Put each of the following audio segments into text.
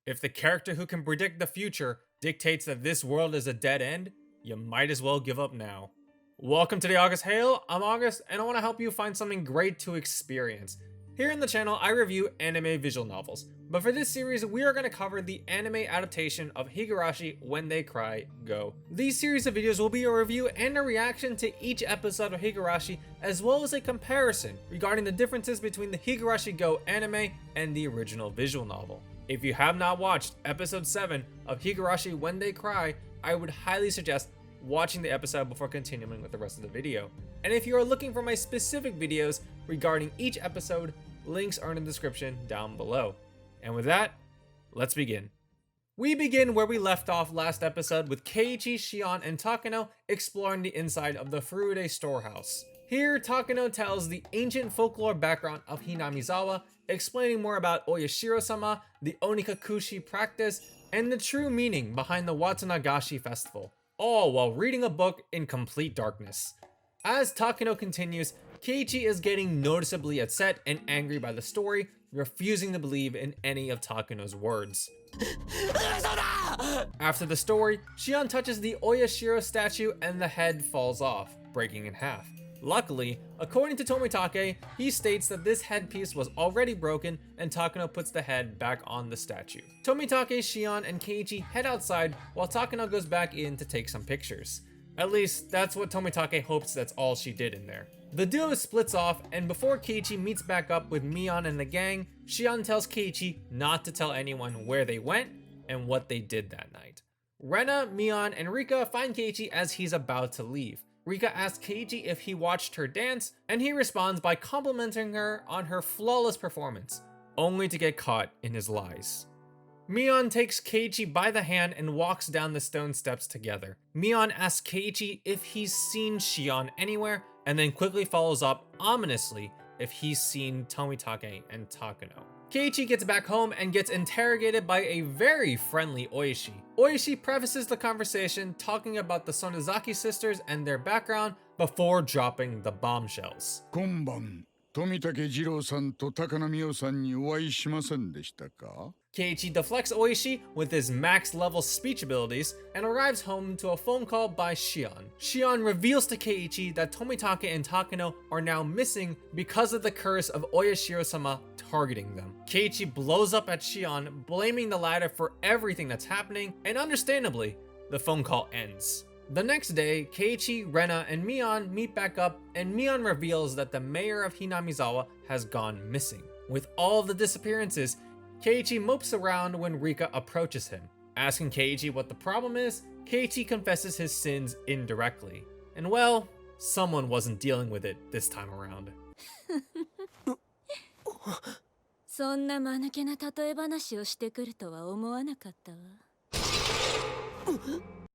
If the character who can predict the future dictates that this world is a dead end, you might as well give up now. Welcome to the August Hail, I'm August, and I want to help you find something great to experience. Here in the channel, I review anime visual novels, but for this series, we are going to cover the anime adaptation of Higurashi When They Cry Go. These series of videos will be a review and a reaction to each episode of Higurashi, as well as a comparison regarding the differences between the Higurashi Gou anime and the original visual novel. If you have not watched episode 7 of Higurashi When They Cry, I would highly suggest watching the episode before continuing with the rest of the video. And if you are looking for my specific videos regarding each episode, links are in the description down below. And with that, let's begin. We begin where we left off last episode with Keiichi, Shion, and Takano exploring the inside of the Furude storehouse. Here, Takano tells the ancient folklore background of Hinamizawa, explaining more about Oyashiro-sama, the Onikakushi practice, and the true meaning behind the Watsunagashi festival, all while reading a book in complete darkness. As Takano continues, Keiichi is getting noticeably upset and angry by the story, refusing to believe in any of Takano's words. After the story, Shion touches the Oyashiro statue and the head falls off, breaking in half. Luckily, according to Tomitake, he states that this headpiece was already broken and Takano puts the head back on the statue. Tomitake, Shion, and Keiichi head outside while Takano goes back in to take some pictures. At least, that's what Tomitake hopes that's all she did in there. The duo splits off, and before Keiichi meets back up with Mion and the gang, Shion tells Keiichi not to tell anyone where they went and what they did that night. Rena, Mion, and Rika find Keiichi as he's about to leave. Rika asks Keiichi if he watched her dance, and he responds by complimenting her on her flawless performance, only to get caught in his lies. Mion takes Keiichi by the hand and walks down the stone steps together. Mion asks Keiichi if he's seen Shion anywhere, and then quickly follows up ominously if he's seen Tomitake and Takano. Keiichi gets back home and gets interrogated by a very friendly Oishi. Oishi prefaces the conversation talking about the Sonozaki sisters and their background before dropping the bombshells. 今晩、富武二郎さんと高野美代さんにお会いしませんでしたか? Keiichi deflects Oishi with his max level speech abilities and arrives home to a phone call by Shion. Shion reveals to Keiichi that Tomitake and Takano are now missing because of the curse of Oyashiro-sama targeting them. Keiichi blows up at Shion, blaming the latter for everything that's happening, and understandably, the phone call ends. The next day, Keiichi, Rena, and Mion meet back up, and Mion reveals that the mayor of Hinamizawa has gone missing. With all the disappearances, Keiichi mopes around when Rika approaches him. Asking Keiichi what the problem is, Keiichi confesses his sins indirectly. And well, someone wasn't dealing with it this time around. そんな間抜けな例え話をしてくるとは思わなかったわ。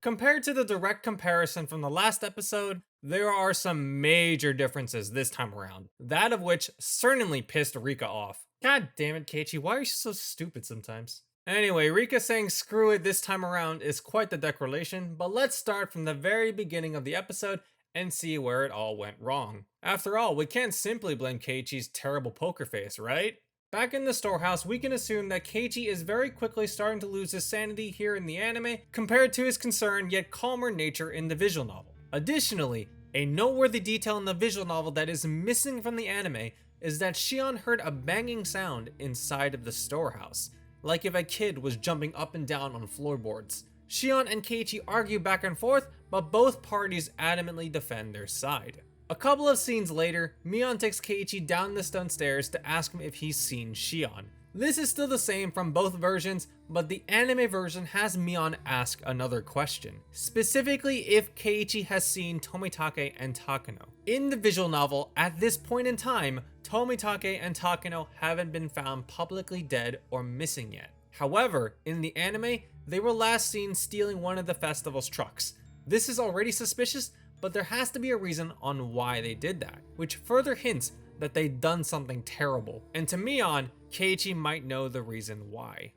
Compared to the direct comparison from the last episode, there are some major differences this time around, that of which certainly pissed Rika off. God damn it, Keiichi, why are you so stupid sometimes? Anyway, Rika saying screw it this time around is quite the declaration, but let's start from the very beginning of the episode and see where it all went wrong. After all, we can't simply blame Keiichi's terrible poker face, right? Back in the storehouse, we can assume that Keiichi is very quickly starting to lose his sanity here in the anime compared to his concerned yet calmer nature in the visual novel. Additionally, a noteworthy detail in the visual novel that is missing from the anime is that Shion heard a banging sound inside of the storehouse, like if a kid was jumping up and down on floorboards. Shion and Keiichi argue back and forth, but both parties adamantly defend their side. A couple of scenes later, Mion takes Keiichi down the stone stairs to ask him if he's seen Shion. This is still the same from both versions, but the anime version has Mion ask another question, specifically if Keiichi has seen Tomitake and Takano. In the visual novel, at this point in time, Tomitake and Takano haven't been found publicly dead or missing yet. However, in the anime, they were last seen stealing one of the festival's trucks. This is already suspicious, but there has to be a reason on why they did that, which further hints that they'd done something terrible. And to Mion, Keiichi might know the reason why.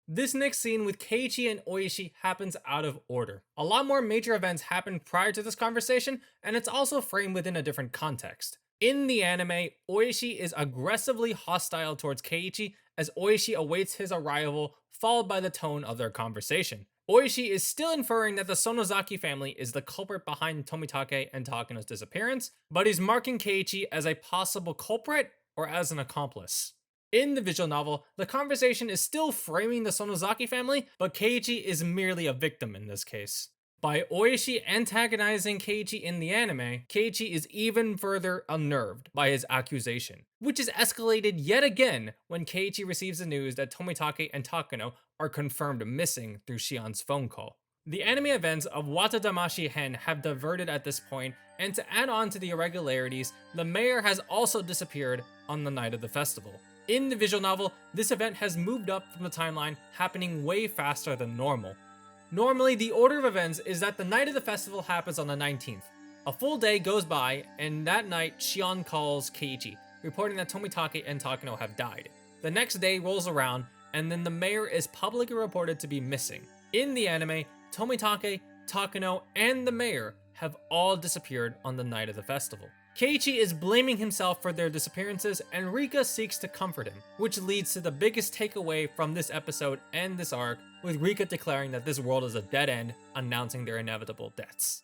This next scene with Keiichi and Oishi happens out of order. A lot more major events happened prior to this conversation, and it's also framed within a different context. In the anime, Oishi is aggressively hostile towards Keiichi as Oishi awaits his arrival, followed by the tone of their conversation. Oishi is still inferring that the Sonozaki family is the culprit behind Tomitake and Takano's disappearance, but he's marking Keiichi as a possible culprit or as an accomplice. In the visual novel, the conversation is still framing the Sonozaki family, but Keiichi is merely a victim in this case. By Oishi antagonizing Keiichi in the anime, Keiichi is even further unnerved by his accusation, which is escalated yet again when Keiichi receives the news that Tomitake and Takano are confirmed missing through Shion's phone call. The anime events of Watadamashi Hen have diverted at this point, and to add on to the irregularities, the mayor has also disappeared on the night of the festival. In the visual novel, this event has moved up from the timeline, happening way faster than normal. Normally, the order of events is that the night of the festival happens on the 19th. A full day goes by, and that night, Shion calls Keiichi, reporting that Tomitake and Takano have died. The next day rolls around, and then the mayor is publicly reported to be missing. In the anime, Tomitake, Takano, and the mayor have all disappeared on the night of the festival. Keiichi is blaming himself for their disappearances, and Rika seeks to comfort him, which leads to the biggest takeaway from this episode and this arc, with Rika declaring that this world is a dead end, announcing their inevitable deaths.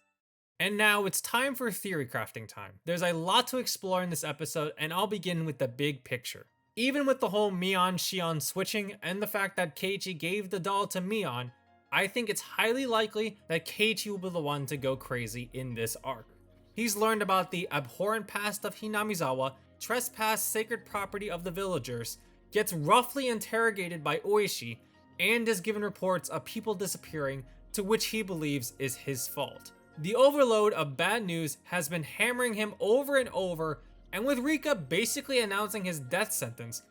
And now it's time for theory crafting time. There's a lot to explore in this episode, and I'll begin with the big picture. Even with the whole Mion-Shion switching and the fact that Keiichi gave the doll to Mion, I think it's highly likely that Keiichi will be the one to go crazy in this arc. He's learned about the abhorrent past of Hinamizawa, trespassed sacred property of the villagers, gets roughly interrogated by Oishi, and is given reports of people disappearing, to which he believes is his fault. The overload of bad news has been hammering him over and over, and with Rika basically announcing his death sentence,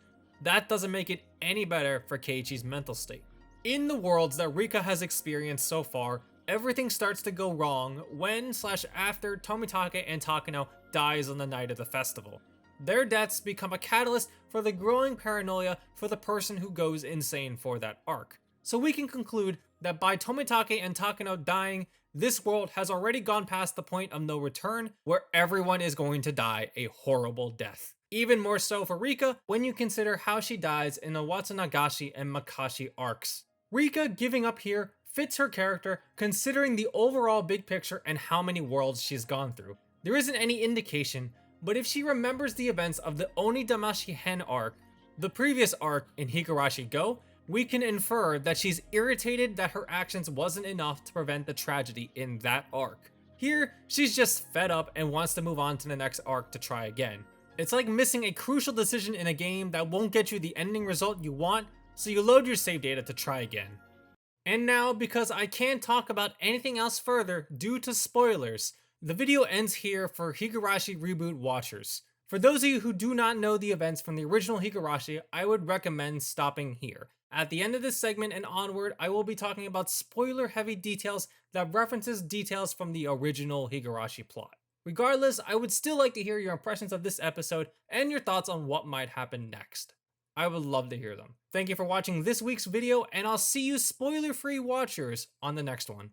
that doesn't make it any better for Keiichi's mental state. In the worlds that Rika has experienced so far, everything starts to go wrong when/after Tomitake and Takano dies on the night of the festival. Their deaths become a catalyst for the growing paranoia for the person who goes insane for that arc. So we can conclude that by Tomitake and Takano dying, this world has already gone past the point of no return, where everyone is going to die a horrible death. Even more so for Rika when you consider how she dies in the Watsunagashi and Makashi arcs. Rika giving up here fits her character considering the overall big picture and how many worlds she's gone through. There isn't any indication, but if she remembers the events of the Onidamashi Hen arc, the previous arc in Higurashi Gou, we can infer that she's irritated that her actions wasn't enough to prevent the tragedy in that arc. Here, she's just fed up and wants to move on to the next arc to try again. It's like missing a crucial decision in a game that won't get you the ending result you want, so you load your save data to try again. And now, because I can't talk about anything else further due to spoilers, the video ends here for Higurashi Reboot watchers. For those of you who do not know the events from the original Higurashi, I would recommend stopping here. At the end of this segment and onward, I will be talking about spoiler-heavy details that references details from the original Higurashi plot. Regardless, I would still like to hear your impressions of this episode and your thoughts on what might happen next. I would love to hear them. Thank you for watching this week's video, and I'll see you spoiler-free watchers on the next one.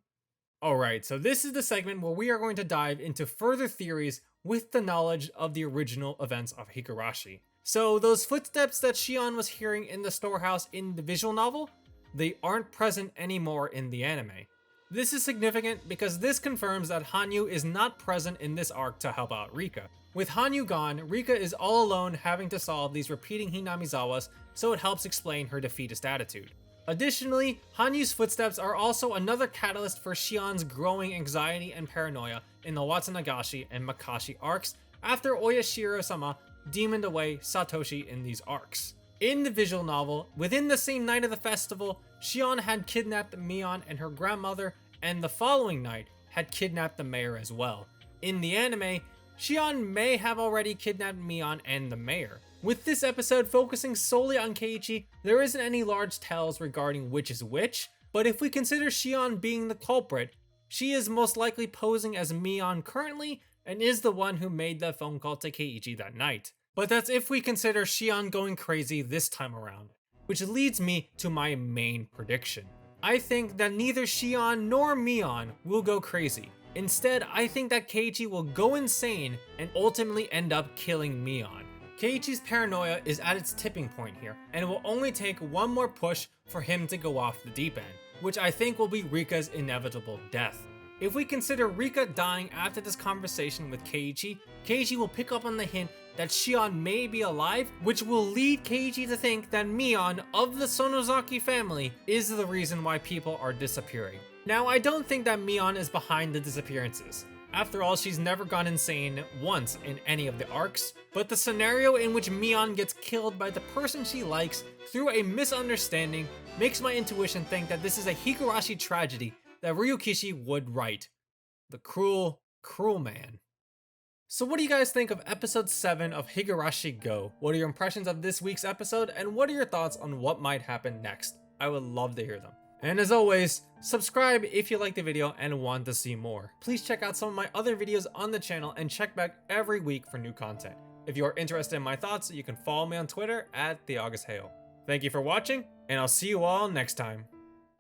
Alright, so this is the segment where we are going to dive into further theories with the knowledge of the original events of Higurashi. So those footsteps that Shion was hearing in the storehouse in the visual novel, they aren't present anymore in the anime. This is significant because this confirms that Hanyu is not present in this arc to help out Rika. With Hanyu gone, Rika is all alone having to solve these repeating Hinamizawas, so it helps explain her defeatist attitude. Additionally, Hanyu's footsteps are also another catalyst for Shion's growing anxiety and paranoia in the Watsunagashi and Makashi arcs after Oyashiro-sama demoned away Satoshi in these arcs. In the visual novel, within the same night of the festival, Shion had kidnapped Mion and her grandmother, and the following night had kidnapped the mayor as well. In the anime, Shion may have already kidnapped Mion and the mayor. With this episode focusing solely on Keiichi, there isn't any large tells regarding which is which, but if we consider Shion being the culprit, she is most likely posing as Mion currently and is the one who made the phone call to Keiichi that night. But that's if we consider Shion going crazy this time around, which leads me to my main prediction. I think that neither Shion nor Mion will go crazy. Instead, I think that Keiichi will go insane and ultimately end up killing Mion. Keiichi's paranoia is at its tipping point here, and it will only take one more push for him to go off the deep end, which I think will be Rika's inevitable death. If we consider Rika dying after this conversation with Keiichi, Keiichi will pick up on the hint that Shion may be alive, which will lead Keiichi to think that Mion of the Sonozaki family is the reason why people are disappearing. Now, I don't think that Mion is behind the disappearances. After all, she's never gone insane once in any of the arcs, but the scenario in which Mion gets killed by the person she likes through a misunderstanding makes my intuition think that this is a Higurashi tragedy that Ryukishi would write. The cruel, cruel man. So what do you guys think of episode 7 of Higurashi Gou? What are your impressions of this week's episode, and what are your thoughts on what might happen next? I would love to hear them. And as always, subscribe if you like the video and want to see more. Please check out some of my other videos on the channel and check back every week for new content. If you are interested in my thoughts, you can follow me on Twitter at TheAugustHale. Thank you for watching, and I'll see you all next time.